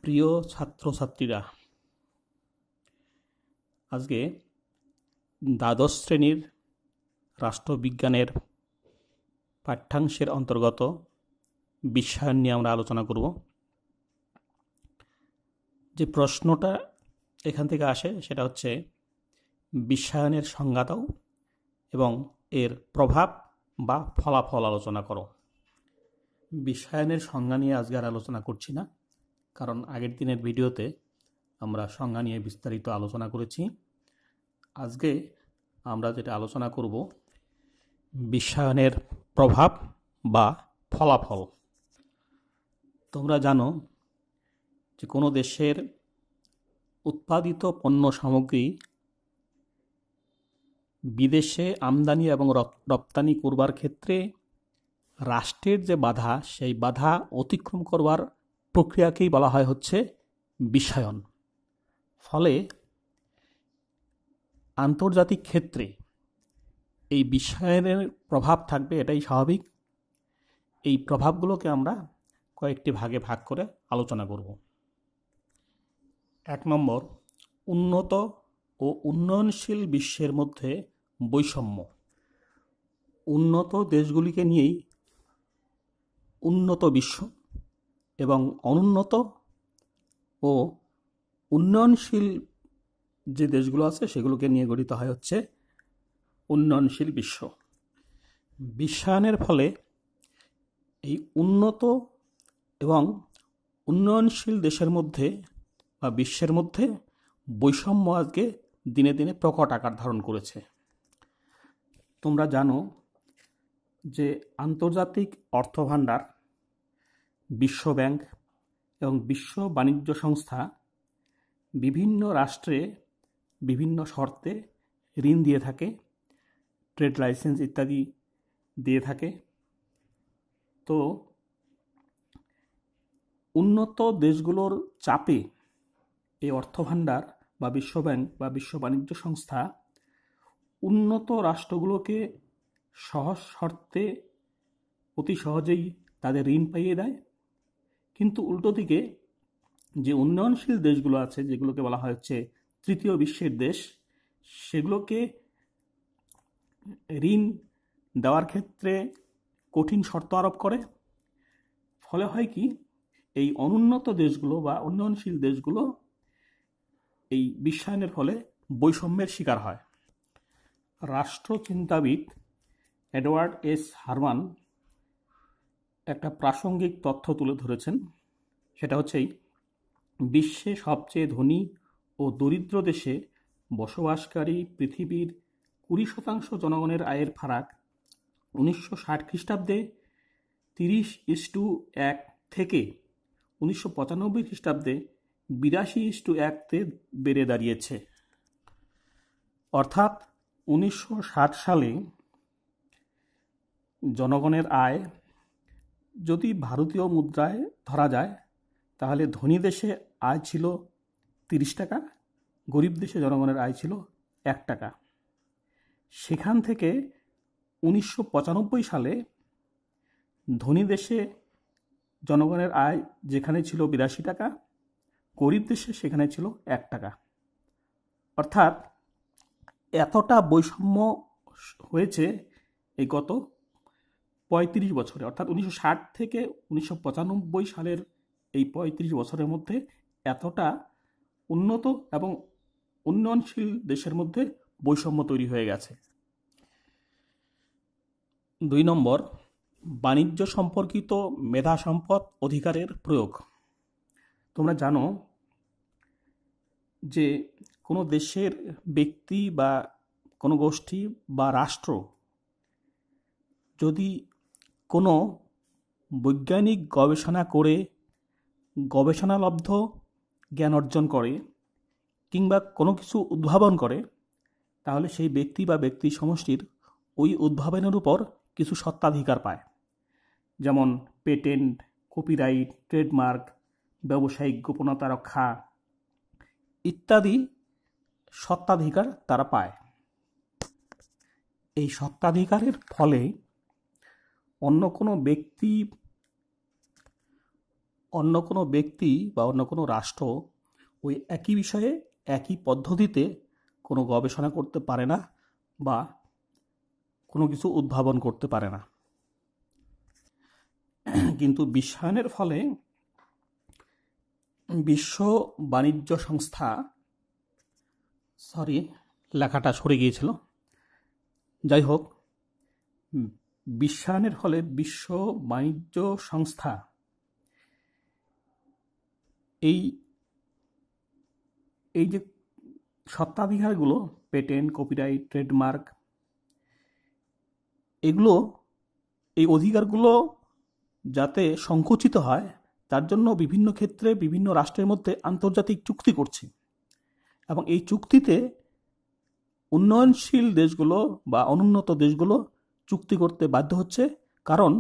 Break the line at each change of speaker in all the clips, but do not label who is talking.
প্রিয় ছাত্রছাত্রীরা, আজকে দ্বাদশ শ্রেণীর রাষ্ট্রবিজ্ঞানের পাঠ্যাংশের অন্তর্গত বিশ্বায়ন নিয়ে আমরা আলোচনা করব। যে প্রশ্নটা এখান থেকে আসে সেটা হচ্ছে বিশ্বায়নের সংজ্ঞা দাও এবং এর প্রভাব বা ফলাফল আলোচনা করো। বিশ্বায়নের সংজ্ঞা নিয়ে আজকে আর আলোচনা করছি না, কারণ আগের দিনের ভিডিওতে আমরা সংজ্ঞা নিয়ে বিস্তারিত আলোচনা করেছি। আজকে আমরা যেটা আলোচনা করব বিশ্বায়নের প্রভাব বা ফলাফল। তোমরা জানো যে কোনো দেশের উৎপাদিত পণ্য সামগ্রী বিদেশে আমদানি এবং রপ্তানি করবার ক্ষেত্রে রাষ্ট্রের যে বাধা, সেই বাধা অতিক্রম করবার প্রক্রিয়াকেই বলা হয় হচ্ছে বিশ্বায়ন। ফলে আন্তর্জাতিক ক্ষেত্রে এই বিশ্বায়নের প্রভাব থাকবে, এটাই স্বাভাবিক। এই প্রভাবগুলোকে আমরা কয়েকটি ভাগে ভাগ করে আলোচনা করব। 1 নম্বর, উন্নত ও উন্নয়নশীল বিশ্বের মধ্যে বৈষম্য। উন্নত দেশগুলিকে নিয়েই উন্নত বিশ্ব এবং অনুন্নত ও উন্নয়নশীল যে দেশগুলো আছে সেগুলোকে নিয়ে গঠিত হয় হচ্ছে উন্নয়নশীল বিশ্ব। বিশ্বায়নের ফলে এই উন্নত এবং উন্নয়নশীল দেশের মধ্যে বা বিশ্বের মধ্যে বৈষম্য আজকে দিনে দিনে প্রকট আকার ধারণ করেছে। তোমরা জানো যে আন্তর্জাতিক অর্থভাণ্ডার, বিশ্ব ব্যাংক এবং বিশ্ব বাণিজ্য সংস্থা বিভিন্ন রাষ্ট্রে বিভিন্ন শর্তে ঋণ দিয়ে থাকে, ট্রেড লাইসেন্স ইত্যাদি দিয়ে থাকে। তো উন্নত দেশগুলোর চাপে এই অর্থভাণ্ডার বা বিশ্ব ব্যাংক বা বিশ্ব বাণিজ্য সংস্থা উন্নত রাষ্ট্রগুলোকে সহজ শর্তে অতি সহজেই তাদের ঋণ পাইয়ে দেয়। কিন্তু উল্টো দিকে যে উন্নয়নশীল দেশগুলো আছে, যেগুলোকে বলা হয় হচ্ছে তৃতীয় বিশ্বের দেশ, সেগুলোকে ঋণ দেওয়ার ক্ষেত্রে কঠিন শর্ত আরোপ করে। ফলে হয় কি, এই অনুন্নত দেশগুলো বা উন্নয়নশীল দেশগুলো এই বিশ্বায়নের ফলে বৈষম্যের শিকার হয়। রাষ্ট্রচিন্তাবিদ এডওয়ার্ড এস হারমান একটা প্রাসঙ্গিক তথ্য তুলে ধরেছেন। সেটা হচ্ছে বিশ্বে সবচেয়ে ধনী ও দরিদ্র দেশে বসবাসকারী পৃথিবীর 20% জনগণের আয়ের ফারাক 1960 খ্রিস্টাব্দে 30:1 থেকে 1995 খ্রিস্টাব্দে 82:1 বেড়ে দাঁড়িয়েছে। অর্থাৎ 1960 সালে জনগণের আয় যদি ভারতীয় মুদ্রায় ধরা যায়, তাহলে ধনী দেশে আয় ছিল 30 টাকা, গরিব দেশে জনগণের আয় ছিল 1 টাকা। সেখান থেকে 1995 সালে ধনী দেশে জনগণের আয় যেখানে ছিল 82 টাকা, গরিব দেশে সেখানে ছিল 1 টাকা। অর্থাৎ এতটা বৈষম্য হয়েছে এই গত 35 বছরে। অর্থাৎ 1960 থেকে 1995 সালের এই 35 বছরের মধ্যে এতটা উন্নত এবং উন্নয়নশীল দেশের মধ্যে বৈষম্য তৈরি হয়ে গেছে। 2 নম্বর, বাণিজ্য সম্পর্কিত মেধা সম্পদ অধিকারের প্রয়োগ। তোমরা জানো যে কোনো দেশের ব্যক্তি বা কোনো গোষ্ঠী বা রাষ্ট্র যদি কোনো বৈজ্ঞানিক গবেষণা করে গবেষণালব্ধ জ্ঞান অর্জন করে কিংবা কোনো কিছু উদ্ভাবন করে, তাহলে সেই ব্যক্তি বা ব্যক্তি সমষ্টির ওই উদ্ভাবনের উপর কিছু স্বত্বাধিকার পায়। যেমন পেটেন্ট, কপিরাইট, ট্রেডমার্ক, ব্যবসায়িক গোপনতা রক্ষা ইত্যাদি স্বত্বাধিকার তারা পায়। এই স্বত্বাধিকারের ফলে অন্য কোনো ব্যক্তি অন্য কোনো ব্যক্তি বা অন্য কোনো রাষ্ট্র ওই একই বিষয়ে একই পদ্ধতিতে কোনো গবেষণা করতে পারে না বা কোনো কিছু উদ্ভাবন করতে পারে না। কিন্তু বিশ্বায়নের ফলে বিশ্ব বাণিজ্য সংস্থা, লেখাটা সরে গিয়েছিল, যাই হোক, বিশ্বায়নের ফলে বিশ্ব বাণিজ্য সংস্থা এই যে সত্ত্বাধিকারগুলো, পেটেন্ট, কপিরাইট, ট্রেডমার্ক, এগুলো, এই অধিকারগুলো যাতে সংকুচিত হয় তার জন্য বিভিন্ন ক্ষেত্রে বিভিন্ন রাষ্ট্রের মধ্যে আন্তর্জাতিক চুক্তি করছে, এবং এই চুক্তিতে উন্নয়নশীল দেশগুলো বা অনুন্নত দেশগুলো চুক্তি করতে বাধ্য হচ্ছে। কারণ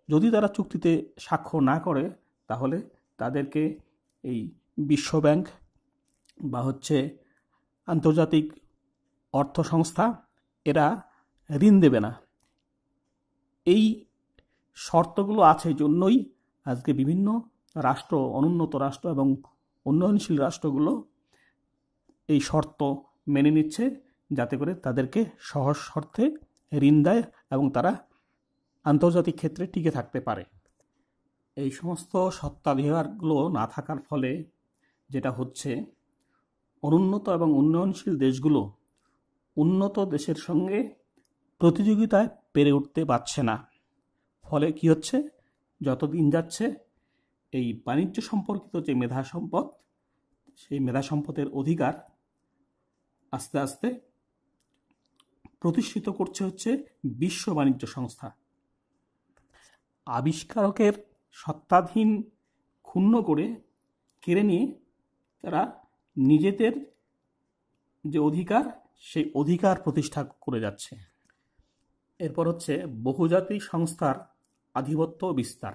যদি তারা চুক্তিতে স্বাক্ষর না করে তাহলে তাদেরকে এই বিশ্ব ব্যাংক বা আন্তর্জাতিক অর্থ সংস্থা এরা ঋণ দেবে না। এই শর্তগুলো আছে জন্যই আজকে বিভিন্ন রাষ্ট্র, অনুন্নত রাষ্ট্র এবং উন্নয়নশীল রাষ্ট্রগুলো এই শর্ত মেনে নিচ্ছে, যাতে করে তাদেরকে সহজ শর্তে ঋণ দেয় এবং তারা আন্তর্জাতিক ক্ষেত্রে টিকে থাকতে পারে। এই সমস্ত সত্ত্বাধিকারগুলো না থাকার ফলে যেটা হচ্ছে, অনুন্নত এবং উন্নয়নশীল দেশগুলো উন্নত দেশের সঙ্গে প্রতিযোগিতায় পেরে উঠতে পারছে না। ফলে কি হচ্ছে, যতদিন যাচ্ছে এই বাণিজ্য সম্পর্কিত যে মেধা সম্পদ, সেই মেধা সম্পদের অধিকার আস্তে আস্তে প্রতিষ্ঠিত করছে বিশ্ব বাণিজ্য সংস্থা। আবিষ্কারকের সত্ত্বাধীন ক্ষুণ্ণ করে কেড়ে নিয়ে তারা নিজেদের যে অধিকার, সেই অধিকার প্রতিষ্ঠা করে যাচ্ছে। এরপর বহুজাতিক সংস্থার আধিপত্য বিস্তার।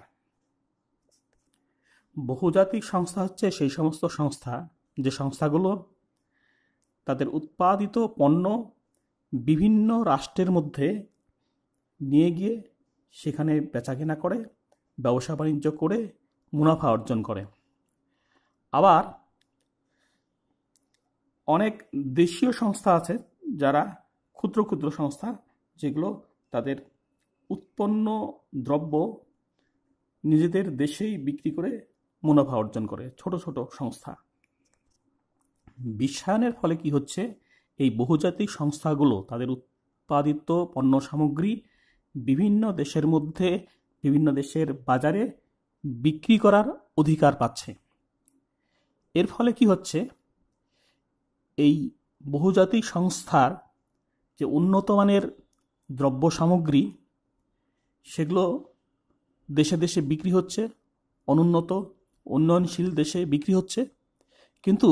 বহুজাতিক সংস্থা সেই সমস্ত সংস্থা যে সংস্থাগুলো তাদের উৎপাদিত পণ্য বিভিন্ন রাষ্ট্রের মধ্যে নিয়ে গিয়ে সেখানে বেচাকেনা করে, ব্যবসা বাণিজ্য করে মুনাফা অর্জন করে। আবার অনেক দেশীয় সংস্থা আছে যারা ক্ষুদ্র ক্ষুদ্র সংস্থা, যেগুলো তাদের উৎপন্ন দ্রব্য নিজেদের দেশেই বিক্রি করে মুনাফা অর্জন করে, ছোট ছোট সংস্থা। বিশ্বায়নের ফলে কি হচ্ছে, এই বহুজাতিক সংস্থাগুলো তাদের উৎপাদিত পণ্য সামগ্রী বিভিন্ন দেশের মধ্যে, বিভিন্ন দেশের বাজারে বিক্রি করার অধিকার পাচ্ছে। এর ফলে কি হচ্ছে, এই বহুজাতিক সংস্থার যে উন্নত মানের দ্রব্য সামগ্রী, সেগুলো দেশে দেশে বিক্রি হচ্ছে, অনুন্নত উন্নয়নশীল দেশে বিক্রি হচ্ছে। কিন্তু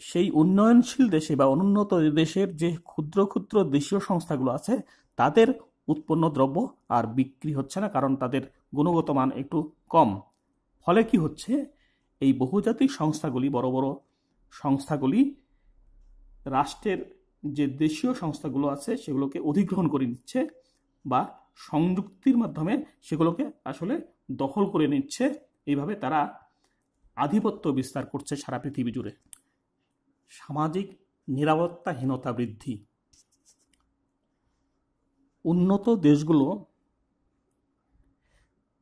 সেই উন্নয়নশীল দেশে বা অনুন্নত দেশের যে ক্ষুদ্র ক্ষুদ্র দেশীয় সংস্থাগুলো আছে, তাদের উৎপন্ন দ্রব্য আর বিক্রি হচ্ছে না, কারণ তাদের গুণগত মান একটু কম। ফলে কি হচ্ছে, এই বহুজাতিক সংস্থাগুলি, বড় বড় সংস্থাগুলি রাষ্ট্রের যে দেশীয় সংস্থাগুলো আছে সেগুলোকে অধিগ্রহণ করে নিচ্ছে বা সংযুক্তির মাধ্যমে সেগুলোকে আসলে দখল করে নিচ্ছে। এইভাবে তারা আধিপত্য বিস্তার করছে সারা পৃথিবী জুড়ে। সামাজিক নিরাপত্তাহীনতা বৃদ্ধি। উন্নত দেশগুলো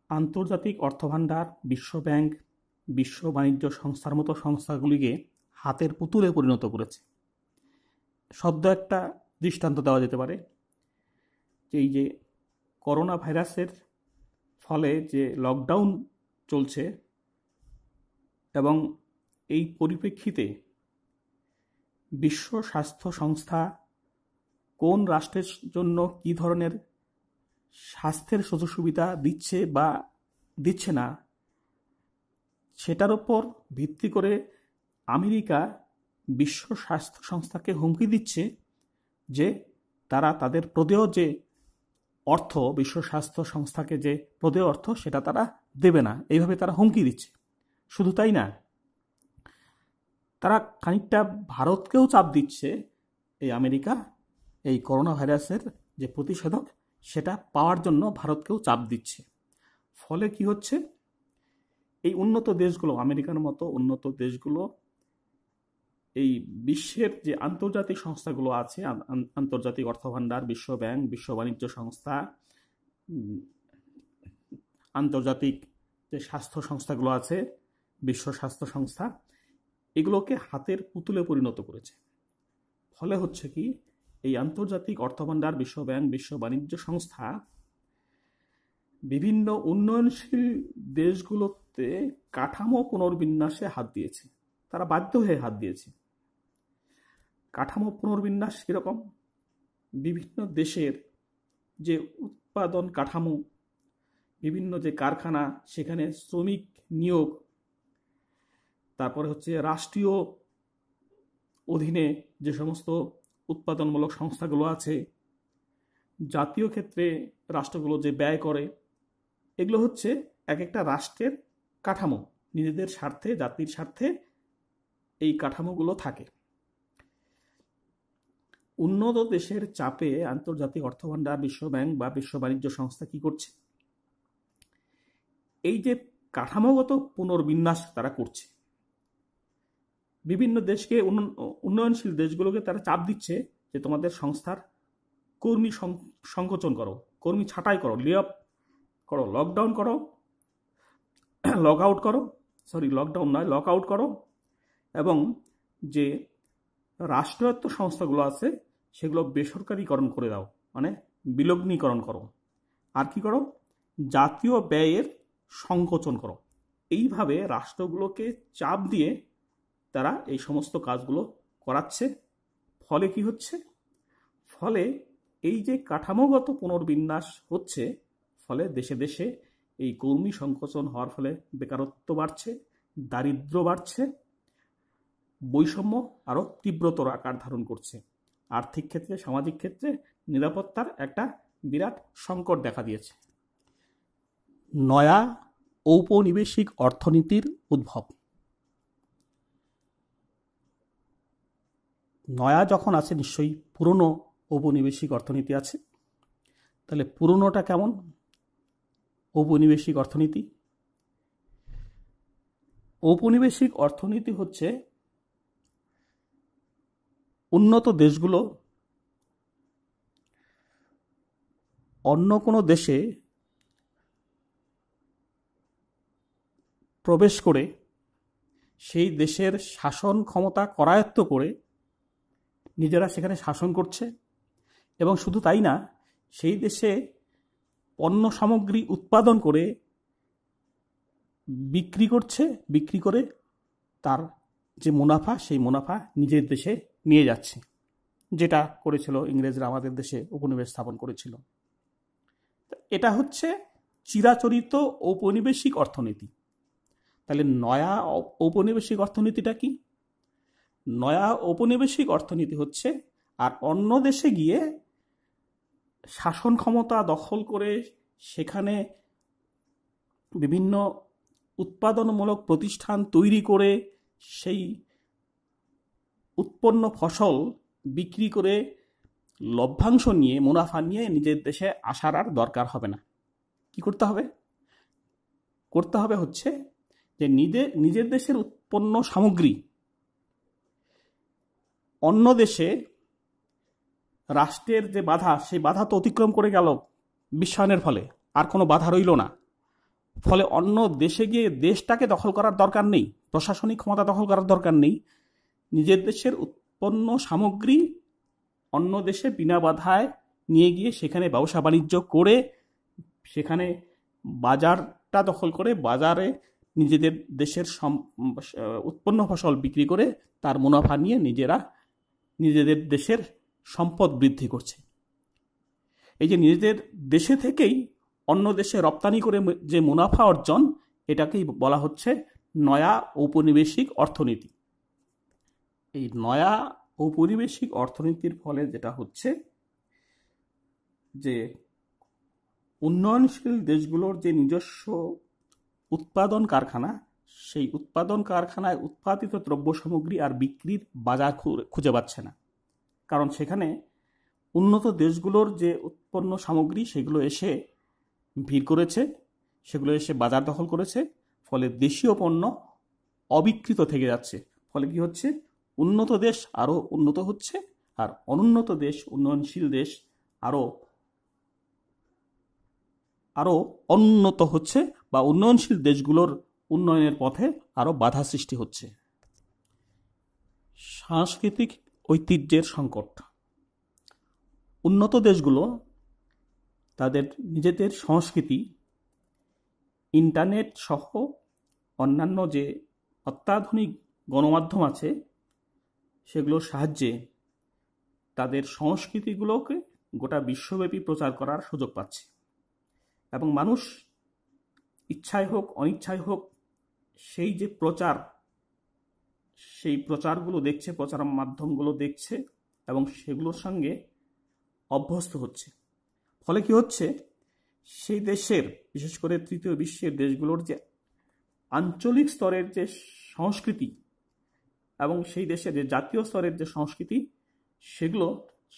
আন্তর্জাতিক অর্থভাণ্ডার, বিশ্ব ব্যাংক, বিশ্ব বাণিজ্য সংস্থার মতো সংস্থাগুলিকে হাতের পুতুলে পরিণত করেছে। সদ্য একটা দৃষ্টান্ত দেওয়া যেতে পারে, এই যে করোনা ভাইরাসের ফলে যে লকডাউন চলছে, এবং এই পরিপ্রেক্ষিতে বিশ্ব স্বাস্থ্য সংস্থা কোন রাষ্ট্রের জন্য কী ধরনের স্বাস্থ্যের সুযোগ সুবিধা দিচ্ছে বা দিচ্ছে না, সেটার উপর ভিত্তি করে আমেরিকা বিশ্ব স্বাস্থ্য সংস্থাকে হুমকি দিচ্ছে যে তারা তাদের প্রদেয় যে অর্থ, বিশ্ব স্বাস্থ্য সংস্থাকে যে প্রদেয় অর্থ, সেটা তারা দেবে না। এইভাবে তারা হুমকি দিচ্ছে। শুধু তাই না, তারা খানিকটা ভারতকেও চাপ দিচ্ছে, এই আমেরিকা এই করোনা ভাইরাসের যে প্রতিষেধক সেটা পাওয়ার জন্য ভারতকেও চাপ দিচ্ছে। ফলে কি হচ্ছে, এই উন্নত দেশগুলো, আমেরিকার মতো উন্নত দেশগুলো এই বিশ্বের যে আন্তর্জাতিক সংস্থাগুলো আছে, আন্তর্জাতিক অর্থভান্ডার, বিশ্ব ব্যাংক, বিশ্ব বাণিজ্য সংস্থা, আন্তর্জাতিক যে স্বাস্থ্য সংস্থাগুলো আছে, বিশ্ব স্বাস্থ্য সংস্থা, এগুলোকে হাতের পুতুলে পরিণত করেছে। ফলে হচ্ছে কি, এই আন্তর্জাতিক অর্থভান্ডার, বিশ্ব ব্যাংক, বিশ্ব বাণিজ্য সংস্থা বিভিন্ন উন্নয়নশীল দেশগুলোতে কাঠামো পুনর্বিন্যাসে হাত দিয়েছে। তারা বাধ্য হয়ে হাত দিয়েছে। কাঠামো পুনর্বিন্যাস কীরকম? বিভিন্ন দেশের যে উৎপাদন কাঠামো, বিভিন্ন যে কারখানা, সেখানে শ্রমিক নিয়োগ, তারপরে হচ্ছে রাষ্ট্রীয় অধীনে যে সমস্ত উৎপাদনমূলক সংস্থাগুলো আছে, জাতীয় ক্ষেত্রে রাষ্ট্রগুলো যে ব্যয় করে, এগুলো হচ্ছে এক একটা রাষ্ট্রের কাঠামো। নিজেদের স্বার্থে, জাতির স্বার্থে এই কাঠামোগুলো থাকে। উন্নত দেশের চাপে আন্তর্জাতিক অর্থভান্ডার, বিশ্ব ব্যাংক বা বিশ্ব বাণিজ্য সংস্থা কি করছে? এই যে কাঠামোগত পুনর্বিন্যাস তারা করছে, বিভিন্ন দেশকে, উন্নয়নশীল দেশগুলোকে তারা চাপ দিচ্ছে যে তোমাদের সংস্থার কর্মী সংকোচন করো, কর্মী ছাঁটাই করো, লে অফ করো, লকডাউন করো, লক আউট করো, এবং যে রাষ্ট্রায়ত্ত সংস্থাগুলো আছে সেগুলো বেসরকারীকরণ করে দাও, মানে বিলগ্নীকরণ করো। আর কি করো? জাতীয় ব্যয়ের সংকোচন করো। এইভাবে রাষ্ট্রগুলোকে চাপ দিয়ে তারা এই সমস্ত কাজগুলো করাচ্ছে। ফলে কি হচ্ছে? ফলে এই যে কাঠামোগত পুনর্বিন্যাস হচ্ছে, ফলে দেশে দেশে এই কর্মী সংকোচন হওয়ার ফলে বেকারত্ব বাড়ছে, দারিদ্র বাড়ছে, বৈষম্য আরও তীব্রতর আকার ধারণ করছে। আর্থিক ক্ষেত্রে, সামাজিক ক্ষেত্রে নিরাপত্তার একটা বিরাট সংকট দেখা দিয়েছে। নয়া ঔপনিবেশিক অর্থনীতির উদ্ভব। নয়া যখন আছে, নিশ্চয়ই পুরনো ঔপনিবেশিক অর্থনীতি আছে। তাহলে পুরনোটা কেমন ঔপনিবেশিক অর্থনীতি? ঔপনিবেশিক অর্থনীতি হচ্ছে উন্নত দেশগুলো অন্য কোনো দেশে প্রবেশ করে সেই দেশের শাসন ক্ষমতা করায়ত্ত করে নিজেরা সেখানে শাসন করছে, এবং শুধু তাই না, সেই দেশে পণ্য সামগ্রী উৎপাদন করে বিক্রি করছে, বিক্রি করে তার যে মুনাফা, সেই মুনাফা নিজের দেশে নিয়ে যাচ্ছে, যেটা করেছিল ইংরেজরা আমাদের দেশে উপনিবেশ স্থাপন করেছিল। এটা হচ্ছে চিরাচরিত ঔপনিবেশিক অর্থনীতি। তাহলে নয়া ঔপনিবেশিক অর্থনীতিটা কি? নয়া ঔপনিবেশিক অর্থনীতি হচ্ছে আর অন্য দেশে গিয়ে শাসন ক্ষমতা দখল করে সেখানে বিভিন্ন উৎপাদনমূলক প্রতিষ্ঠান তৈরি করে সেই উৎপন্ন ফসল বিক্রি করে লভ্যাংশ নিয়ে, মুনাফা নিয়ে নিজের দেশে আসার আর দরকার হবে না। কি করতে হবে? করতে হবে হচ্ছে যে নিজের দেশের উৎপন্ন সামগ্রী অন্য দেশে, রাষ্ট্রের যে বাধা, সেই বাধা তো অতিক্রম করে গেল বিশ্বায়নের ফলে, আর কোনো বাধা রইল না। ফলে অন্য দেশে গিয়ে দেশটাকে দখল করার দরকার নেই, প্রশাসনিক ক্ষমতা দখল করার দরকার নেই। নিজের দেশের উৎপন্ন সামগ্রী অন্য দেশে বিনা বাধায় নিয়ে গিয়ে সেখানে ব্যবসা বাণিজ্য করে, সেখানে বাজারটা দখল করে বাজারে নিজেদের দেশের উৎপন্ন ফসল বিক্রি করে তার মুনাফা নিয়ে নিজেদের দেশের সম্পদ বৃদ্ধি করছে। এই যে নিজেদের দেশে থেকেই অন্য দেশে রপ্তানি করে যে মুনাফা অর্জন, এটাকেই বলা হচ্ছে নয়া ঔপনিবেশিক অর্থনীতি। এই নয়া ঔপনিবেশিক অর্থনীতির ফলে যেটা হচ্ছে যে উন্নয়নশীল দেশগুলোর যে নিজস্ব উৎপাদন কারখানা, সেই উৎপাদন কারখানায় উৎপাদিত দ্রব্য সামগ্রী আর বিক্রির বাজার খুঁজে পাচ্ছে না। কারণ সেখানে উন্নত দেশগুলোর যে উৎপন্ন সামগ্রী, সেগুলো এসে ভিড় করেছে, সেগুলো এসে বাজার দখল করেছে। ফলে দেশীয় পণ্য অবিকৃত থেকে যাচ্ছে। ফলে কি হচ্ছে, উন্নত দেশ আরও উন্নত হচ্ছে, আর অনুন্নত দেশ, উন্নয়নশীল দেশ আরও অনুন্নত হচ্ছে, বা উন্নয়নশীল দেশগুলোর উন্নয়নের পথে আরও বাধা সৃষ্টি হচ্ছে। সাংস্কৃতিক ঐতিহ্যের সংকট। উন্নত দেশগুলো তাদের নিজেদের সংস্কৃতি ইন্টারনেট সহ অন্যান্য যে অত্যাধুনিক গণমাধ্যম আছে সেগুলোর সাহায্যে তাদের সংস্কৃতিগুলোকে গোটা বিশ্বব্যাপী প্রচার করার সুযোগ পাচ্ছে, এবং মানুষ ইচ্ছায় হোক অনিচ্ছায় হোক সেই যে সেই প্রচারগুলো দেখছে, প্রচার মাধ্যমগুলো দেখছে এবং সেগুলোর সঙ্গে অভ্যস্ত হচ্ছে। ফলে কি হচ্ছে, সেই দেশের, বিশেষ করে তৃতীয় বিশ্বের দেশগুলোর যে আঞ্চলিক স্তরের যে সংস্কৃতি এবং সেই দেশের যে জাতীয় স্তরের যে সংস্কৃতি, সেগুলো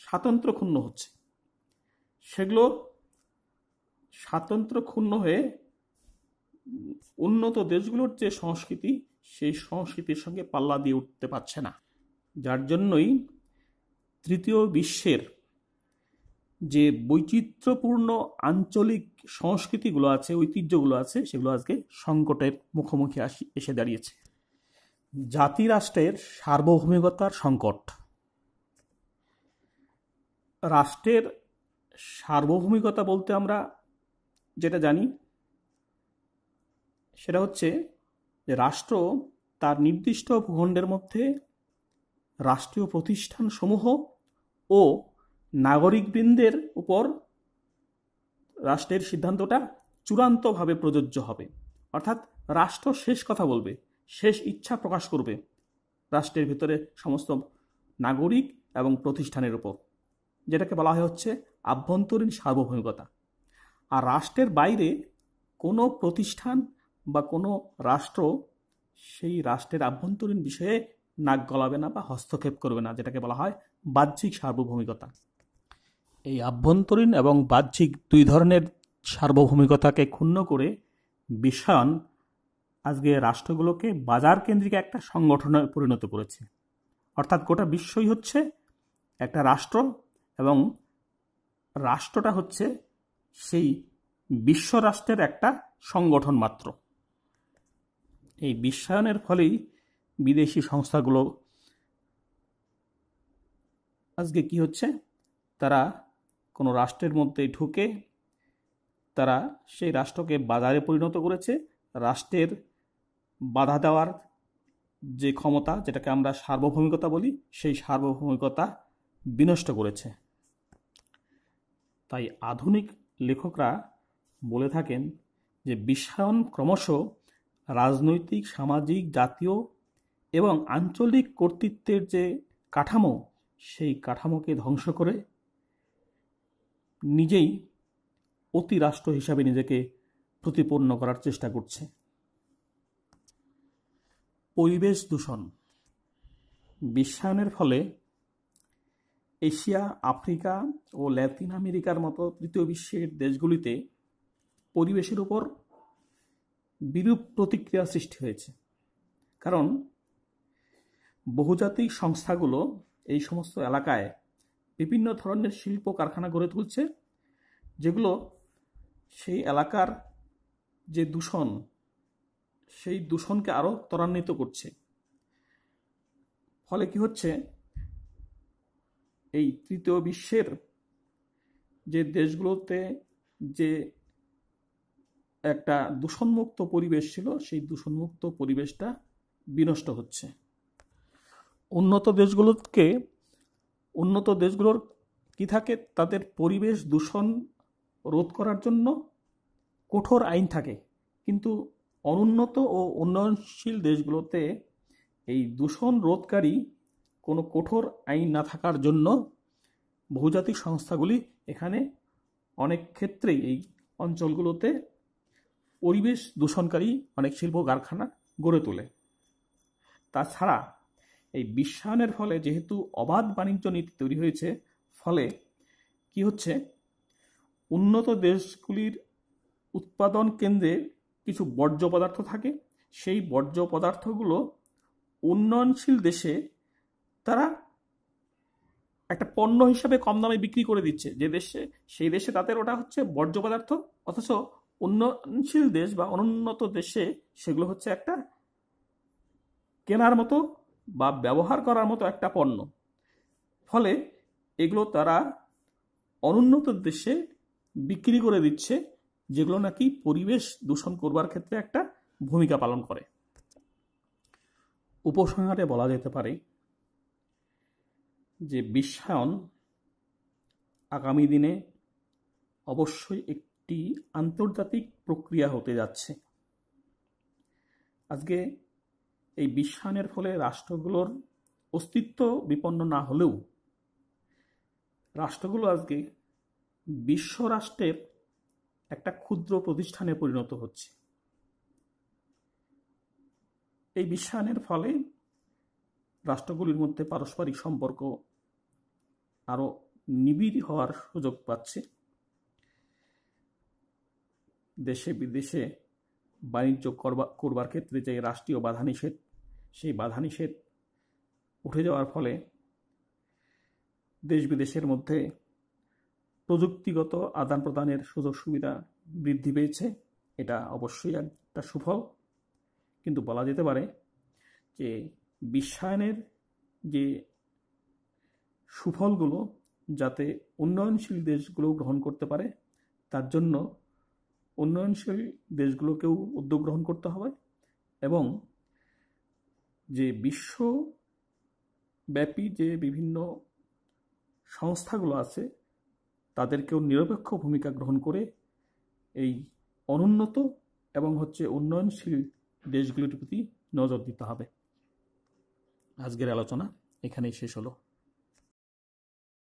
স্বাতন্ত্র্য ক্ষুণ্ণ হচ্ছে। সেগুলো স্বাতন্ত্র্য ক্ষুণ্ণ হয়ে উন্নত দেশগুলোর যে সংস্কৃতি, সেই সংস্কৃতির সঙ্গে পাল্লা দিয়ে উঠতে পারছে না। যার জন্যই তৃতীয় বিশ্বের যে বৈচিত্র্যপূর্ণ আঞ্চলিক সংস্কৃতিগুলো আছে, ঐতিহ্যগুলো আছে, সেগুলো আজকে সংকটের মুখোমুখি এসে দাঁড়িয়েছে। জাতিরাষ্ট্রের সার্বভৌমিকতার সংকট। রাষ্ট্রের সার্বভৌমিকতা বলতে আমরা যেটা জানি সেটা হচ্ছে যে রাষ্ট্র তার নির্দিষ্ট ভূখণ্ডের মধ্যে রাষ্ট্রীয় প্রতিষ্ঠানসমূহ ও নাগরিকবৃন্দের উপর রাষ্ট্রের সিদ্ধান্তটা চূড়ান্তভাবে প্রযোজ্য হবে। অর্থাৎ রাষ্ট্র শেষ কথা বলবে, শেষ ইচ্ছা প্রকাশ করবে রাষ্ট্রের ভিতরে সমস্ত নাগরিক এবং প্রতিষ্ঠানের উপর, যেটাকে বলা হয় হচ্ছে আভ্যন্তরীণ সার্বভৌমিকতা। আর রাষ্ট্রের বাইরে কোনো প্রতিষ্ঠান বা কোনো রাষ্ট্র সেই রাষ্ট্রের আভ্যন্তরীণ বিষয়ে নাক গলাবে না বা হস্তক্ষেপ করবে না, যেটাকে বলা হয় বাহ্যিক সার্বভৌমিকতা। এই আভ্যন্তরীণ এবং বাহ্যিক দুই ধরনের সার্বভৌমিকতাকে ক্ষুণ্ণ করে বিশ্বায়ন আজকে রাষ্ট্রগুলোকে বাজার কেন্দ্রিক একটা সংগঠনে পরিণত করেছে। অর্থাৎ গোটা বিশ্বই হচ্ছে একটা রাষ্ট্র, এবং রাষ্ট্রটা হচ্ছে সেই বিশ্ব রাষ্ট্রের একটা সংগঠন মাত্র। এই বিশ্বায়নের ফলেই বিদেশি সংস্থাগুলো আজকে কি হচ্ছে, তারা কোনো রাষ্ট্রের মধ্যে ঢুকে তারা সেই রাষ্ট্রকে বাজারে পরিণত করেছে। রাষ্ট্রের বাধা দেওয়ার যে ক্ষমতা, যেটাকে আমরা সার্বভৌমিকতা বলি, সেই সার্বভৌমিকতা বিনষ্ট করেছে। তাই আধুনিক লেখকরা বলে থাকেন যে বিশ্বায়ন ক্রমশ রাজনৈতিক, সামাজিক, জাতীয় এবং আঞ্চলিক কর্তৃত্বের যে কাঠামো, সেই কাঠামোকে ধ্বংস করে নিজেই অতি রাষ্ট্র হিসাবে নিজেকে প্রতিপন্ন করার চেষ্টা করছে। পরিবেশ দূষণ। বিশ্বায়নের ফলে এশিয়া, আফ্রিকা ও ল্যাতিন আমেরিকার মতো তৃতীয় বিশ্বের দেশগুলিতে পরিবেশের উপর বিরূপ প্রতিক্রিয়া সৃষ্টি হয়েছে। কারণ বহুজাতিক সংস্থাগুলো এই সমস্ত এলাকায় বিভিন্ন ধরনের শিল্প কারখানা গড়ে তুলছে, যেগুলো সেই এলাকার যে দূষণ, সেই দূষণকে আরও ত্বরান্বিত করছে। ফলে কি হচ্ছে, এই তৃতীয় বিশ্বের যে দেশগুলোতে যে একটা দূষণমুক্ত পরিবেশ ছিল, সেই দূষণমুক্ত পরিবেশটা বিনষ্ট হচ্ছে। উন্নত দেশগুলোর কি থাকে, তাদের পরিবেশ দূষণ রোধ করার জন্য কঠোর আইন থাকে, কিন্তু অনুন্নত ও উন্নয়নশীল দেশগুলোতে এই দূষণ রোধকারী কোনো কঠোর আইন না থাকার জন্য বহুজাতিক সংস্থাগুলি এখানে অনেক ক্ষেত্রেই এই অঞ্চলগুলোতে পরিবেশ দূষণকারী অনেক শিল্প কারখানা গড়ে তোলে। তাছাড়া এই বিশ্বায়নের ফলে যেহেতু অবাধ বাণিজ্য নীতি তৈরি হয়েছে, ফলে কি হচ্ছে, উন্নত দেশগুলির উৎপাদন কেন্দ্রে কিছু বর্জ্য পদার্থ থাকে, সেই বর্জ্য পদার্থগুলো উন্নয়নশীল দেশে তারা একটা পণ্য হিসাবে কম দামে বিক্রি করে দিচ্ছে, যে দেশে সেই দেশে তাদের ওটা হচ্ছে বর্জ্য পদার্থ, অথচ উন্নয়নশীল দেশ বা অনুন্নত দেশে সেগুলো হচ্ছে একটা কেনার মতো বা ব্যবহার করার মতো একটা পণ্য। ফলে এগুলো তারা অনুন্নত দেশে বিক্রি করে দিচ্ছে, যেগুলো নাকি পরিবেশ দূষণ করবার ক্ষেত্রে একটা ভূমিকা পালন করে। উপসংহারে বলা যেতে পারে যে বিশ্বায়ন আগামী দিনে অবশ্যই একটি আন্তর্জাতিক প্রক্রিয়া হতে যাচ্ছে। আজকে এই বিশ্বায়নের ফলে রাষ্ট্রগুলোর অস্তিত্ব বিপন্ন না হলেও রাষ্ট্রগুলো আজকে বিশ্ব রাষ্ট্রের একটা ক্ষুদ্র প্রতিষ্ঠানে পরিণত হচ্ছে। এই বিশ্বায়নের ফলে রাষ্ট্রগুলির মধ্যে পারস্পরিক সম্পর্ক আরো নিবিড় হওয়ার সুযোগ পাচ্ছে। দেশে বিদেশে বাণিজ্য করবার ক্ষেত্রে যে রাষ্ট্রীয় বাধানিষেধ, সেই বাধানিষেধ উঠে যাওয়ার ফলে দেশ বিদেশের মধ্যে প্রযুক্তিগত আদান প্রদানের সুযোগ সুবিধা বৃদ্ধি পেয়েছে। এটা অবশ্যই একটা সুফল, কিন্তু বলা যেতে পারে যে বিশ্বায়নের যে সুফলগুলো যাতে উন্নয়নশীল দেশগুলো গ্রহণ করতে পারে, তার জন্য উন্নয়নশীল দেশগুলোকেও উদ্যোগ গ্রহণ করতে হবে এবং যে বিশ্বব্যাপী যে বিভিন্ন সংস্থাগুলো আছে তাদেরকেও নিরপেক্ষ ভূমিকা গ্রহণ করে এই অনুন্নত এবং উন্নয়নশীল দেশগুলির প্রতি নজর দিতে হবে। আজকের আলোচনা এখানেই শেষ হলো।